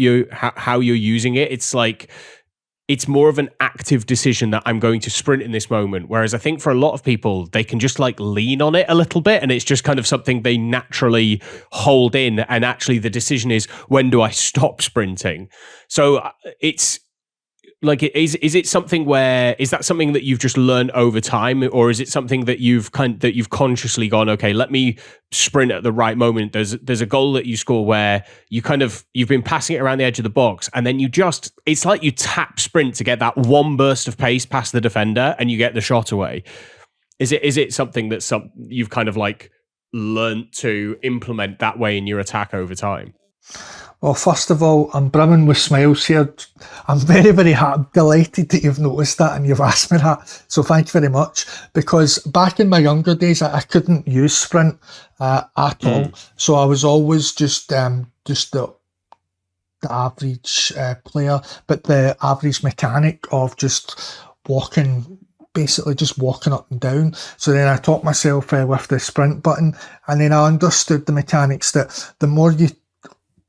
how you're using it. It's like, it's more of an active decision that I'm going to sprint in this moment. Whereas I think for a lot of people, they can just like lean on it a little bit, and it's just kind of something they naturally hold in. And actually the decision is, when do I stop sprinting? So it's like, is it something where, is that something that you've just learned over time, or is it something that you've consciously gone, okay, let me sprint at the right moment? There's a goal that you score where you've been passing it around the edge of the box, and then it's like you tap sprint to get that one burst of pace past the defender and you get the shot away. Is it something that you've kind of like learned to implement that way in your attack over time? Well, first of all, I'm brimming with smiles here. I'm very, very delighted that you've noticed that and you've asked me that. So thank you very much. Because back in my younger days, I couldn't use sprint at all. So I was always just the average player, but the average mechanic of just basically just walking up and down. So then I taught myself with the sprint button, and then I understood the mechanics that the more you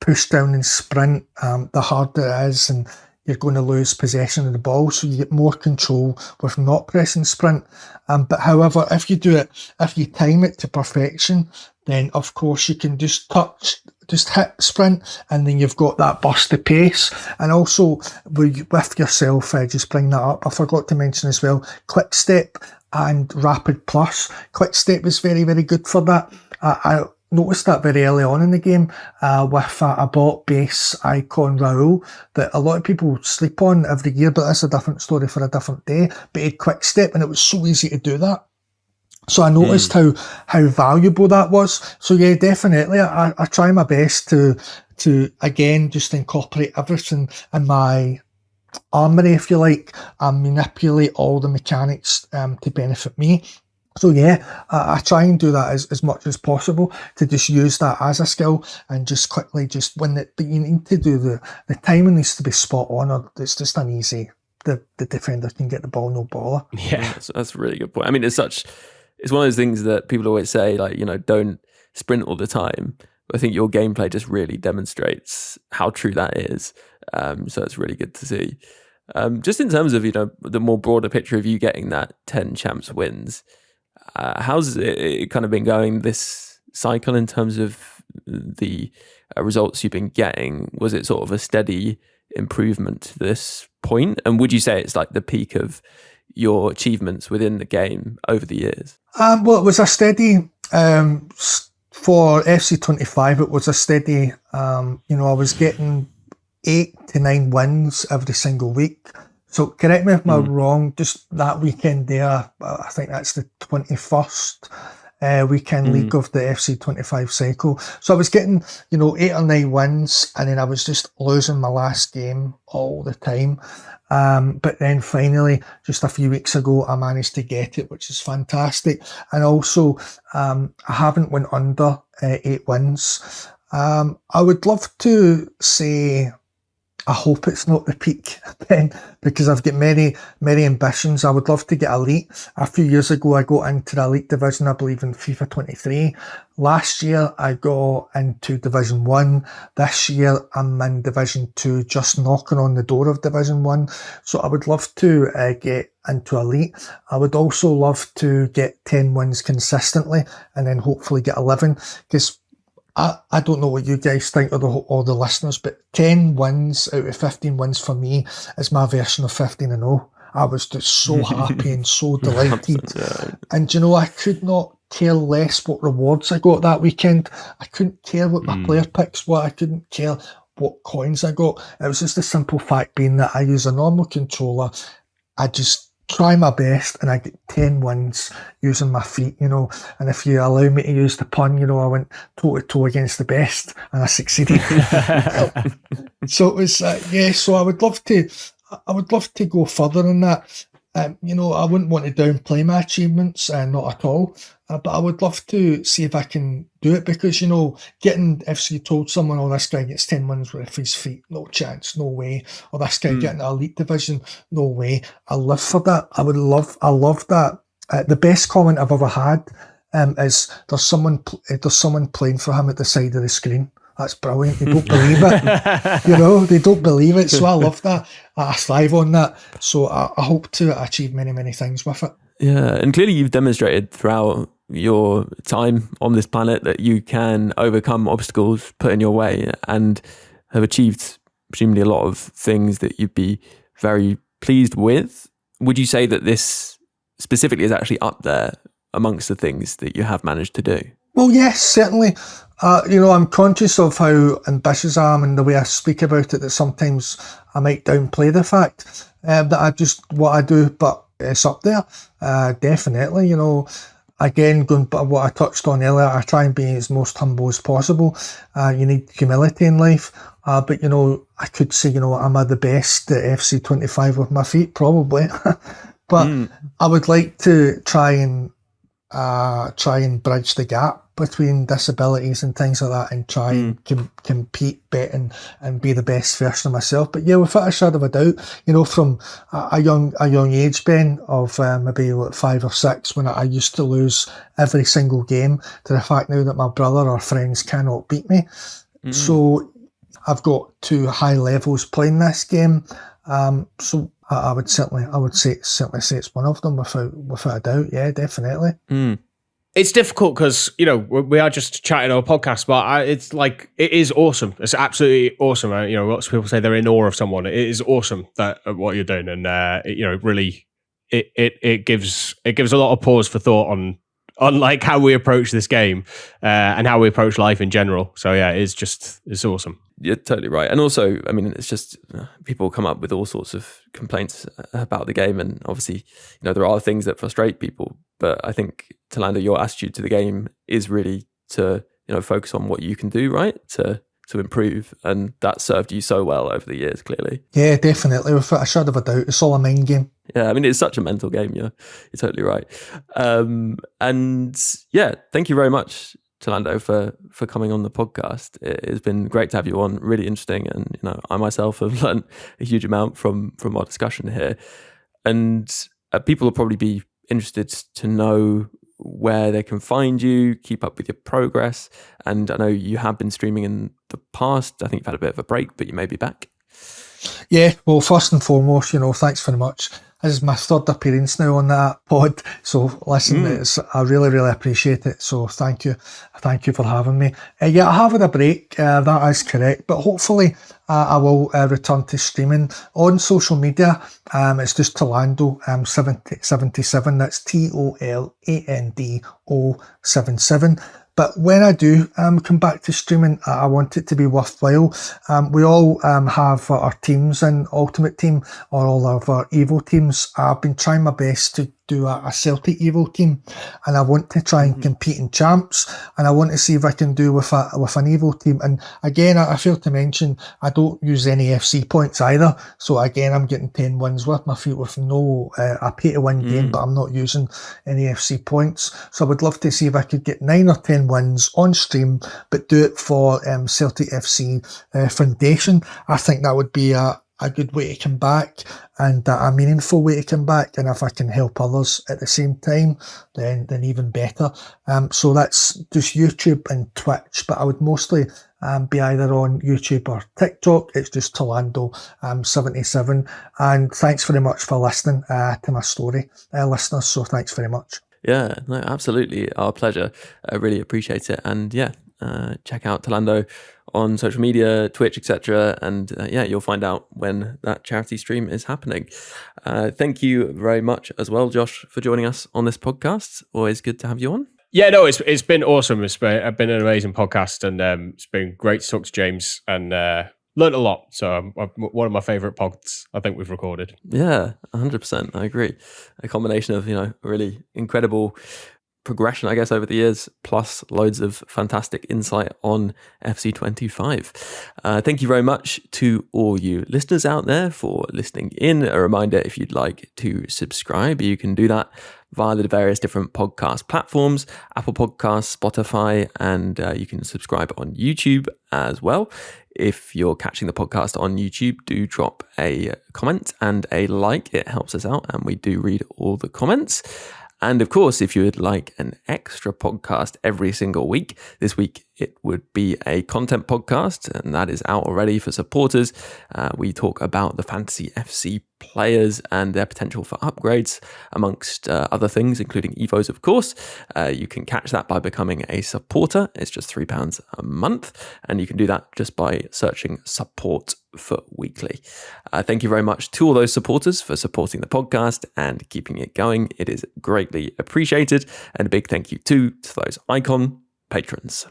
push down and sprint, the harder it is, and you're going to lose possession of the ball. So you get more control with not pressing sprint. But however, if you time it to perfection, then of course you can just hit sprint, and then you've got that burst of pace. And also with yourself, just bring that up, I forgot to mention as well, quick step and rapid plus. Quick step is very, very good for that. I noticed that very early on in the game with a bot base icon Raul that a lot of people sleep on every year, but that's a different story for a different day. But he had quick step, and it was so easy to do that. So I noticed how valuable that was. So yeah, definitely, I try my best to again just incorporate everything in my armory, if you like, and manipulate all the mechanics to benefit me. So yeah, I try and do that as much as possible, to just use that as a skill, and just quickly but you need to do the timing needs to be spot on, or it's just uneasy. The defender can get the ball, no baller. Yeah, that's a really good point. I mean, it's one of those things that people always say, like, don't sprint all the time. But I think your gameplay just really demonstrates how true that is. So it's really good to see. Just in terms of, the more broader picture of you getting that 10 champs wins, how's it kind of been going this cycle in terms of the results you've been getting? Was it sort of a steady improvement to this point? And would you say it's like the peak of your achievements within the game over the years? Well, it was a steady, for 𝘵𝗱𝗀25, it was a steady, I was getting 8 to 9 wins every single week. So correct me if I'm wrong, just that weekend there, I think that's the 21st weekend league of the 𝘵𝗱𝗀25 cycle. So I was getting, 8 or 9 wins, and then I was just losing my last game all the time. But then finally, just a few weeks ago, I managed to get it, which is fantastic. And also, I haven't went under 8 wins. I would love to say, I hope it's not the peak then, because I've got many, many ambitions. I would love to get elite. A few years ago, I got into the elite division, I believe in FIFA 23. Last year, I got into Division 1. This year, I'm in Division 2, just knocking on the door of Division 1. So I would love to get into elite. I would also love to get 10 wins consistently, and then hopefully get 11, because I don't know what you guys think, or the listeners, but 10 wins out of 15 wins for me is my version of 15-0. I was just so happy and so delighted. And I could not care less what rewards I got that weekend. I couldn't care what my player picks were. I couldn't care what coins I got. It was just the simple fact being that I use a normal controller. I just try my best and I get 10 wins using my feet, and if you allow me to use the pun, I went toe-to-toe against the best and I succeeded. So it was, so I would love to go further than that. I wouldn't want to downplay my achievements, not at all, but I would love to see if I can do it, because, if you told someone, oh, this guy gets 10 wins with his feet, no chance, no way, or this guy getting an elite division, no way. I live for that. I love that. The best comment I've ever had is there's someone playing for him at the side of the screen. That's brilliant. They don't believe it. They don't believe it. So I love that. I thrive on that. So I hope to achieve many, many things with it. Yeah, and clearly you've demonstrated throughout your time on this planet that you can overcome obstacles put in your way and have achieved presumably a lot of things that you'd be very pleased with. Would you say that this specifically is actually up there amongst the things that you have managed to do? Well, yes, certainly. I'm conscious of how ambitious I am and the way I speak about it, that sometimes I might downplay the fact that I just what I do, but it's up there. Definitely, again, going back to what I touched on earlier, I try and be as most humble as possible. You need humility in life. But, I could say, am I the best at 𝘵𝗱𝗀𝗰𝘀𝘀 with my feet? Probably. But I would like to try and bridge the gap between disabilities and things like that, and try and compete better and be the best version of myself. But yeah, without a shadow of a doubt, from a young age, Ben, of maybe like 5 or 6, when I used to lose every single game, to the fact now that my brother or friends cannot beat me. So I've got 2 high levels playing this game. So I would certainly say it's one of them without a doubt. Yeah, definitely. It's difficult because, we are just chatting on a podcast, but it's like, it is awesome. It's absolutely awesome. Lots of people say they're in awe of someone. It is awesome that what you're doing. And, really, it gives a lot of pause for thought on like how we approach this game and how we approach life in general. So yeah, it's awesome. You're totally right. And also, it's just people come up with all sorts of complaints about the game, and obviously, there are things that frustrate people. But I think, Tolando, your attitude to the game is really to focus on what you can do, right? To improve, and that served you so well over the years, clearly. Yeah, definitely. Without a shadow of a doubt, it's all a mind game. Yeah, it's such a mental game. You're totally right. And yeah, thank you very much, Tolando, for coming on the podcast. It's been great to have you on. Really interesting, and I myself have learned a huge amount from our discussion here. And people will probably be interested to know where they can find you, keep up with your progress. And I know you have been streaming in the past. I think you've had a bit of a break, but you may be back. Yeah, well, first and foremost, thanks very much. This is my 3rd appearance now on that pod. So listen, I really, really appreciate it. So thank you. Thank you for having me. Yeah, I have had a break. That is correct. But hopefully I will return to streaming on social media. It's just Tolando 77. That's TOLANDO77. But when I do come back to streaming, I want it to be worthwhile. We all have our teams in Ultimate Team, or all of our Evo teams. I've been trying my best to do a Celtic Evo team, and I want to try and compete in champs, and I want to see if I can do with an Evo team. And again, I failed to mention, I don't use any FC points either. So again, I'm getting 10 wins with my feet with no, I pay to win game, but I'm not using any FC points. So I would love to see if I could get 9 or 10 wins on stream, but do it for Celtic FC Foundation. I think that would be a good way to come back, and a meaningful way to come back. And if I can help others at the same time, then even better. So that's just YouTube and Twitch, but I would mostly be either on YouTube or TikTok. It's just Tolando 77. And thanks very much for listening to my story, listeners. So thanks very much. Yeah, no, absolutely. Our pleasure. I really appreciate it. And yeah, check out Tolando on social media, Twitch, etc. And you'll find out when that charity stream is happening. Thank you very much as well, Josh, for joining us on this podcast. Always good to have you on. Yeah, no, it's been awesome. It's been an amazing podcast, and it's been great to talk to James and learned a lot. So one of my favorite pods I think we've recorded. Yeah, 100%. I agree. A combination of, really incredible progression, I guess, over the years, plus loads of fantastic insight on 𝘵𝗱𝗀𝗀𝗀. Thank you very much to all you listeners out there for listening in. A reminder, if you'd like to subscribe, you can do that via the various different podcast platforms, Apple Podcasts, Spotify, and you can subscribe on YouTube as well. If you're catching the podcast on YouTube, do drop a comment and a like. It helps us out, and we do read all the comments. And of course, if you would like an extra podcast every single week, this week it would be a content podcast, and that is out already for supporters. We talk about the Fantasy FC players and their potential for upgrades, amongst other things, including Evos, of course. You can catch that by becoming a supporter. It's just £3 a month, and you can do that just by searching support for weekly. Thank you very much to all those supporters for supporting the podcast and keeping it going. It is greatly appreciated. And a big thank you to those icon patrons: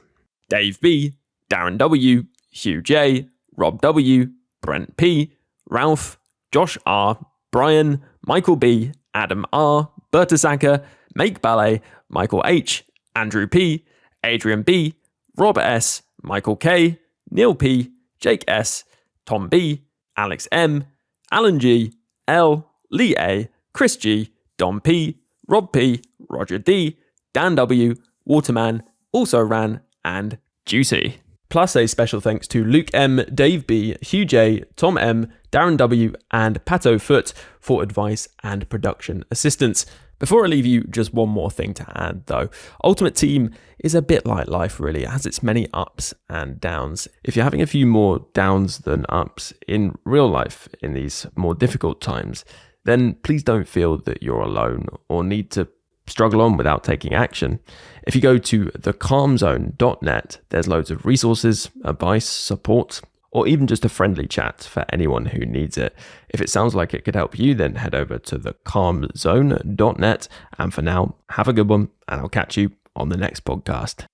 Dave B, Darren W, Hugh J, Rob W, Brent P, Ralph, Josh R, Brian, Michael B, Adam R, Berta Zaka, Make Ballet, Michael H, Andrew P, Adrian B, Robert S, Michael K, Neil P, Jake S, Tom B, Alex M, Alan G, L, Lee A, Chris G, Dom P, Rob P, Roger D, Dan W, Waterman, Also Ran, and Juicy. Plus a special thanks to Luke M, Dave B, Hugh J, Tom M, Darren W, and Pato Foot for advice and production assistance. Before I leave you, just one more thing to add though. Ultimate Team is a bit like life really. It has its many ups and downs. If you're having a few more downs than ups in real life in these more difficult times, then please don't feel that you're alone or need to struggle on without taking action. If you go to thecalmzone.net, there's loads of resources, advice, support, or even just a friendly chat for anyone who needs it. If it sounds like it could help you, then head over to thecalmzone.net. And for now, have a good one, and I'll catch you on the next podcast.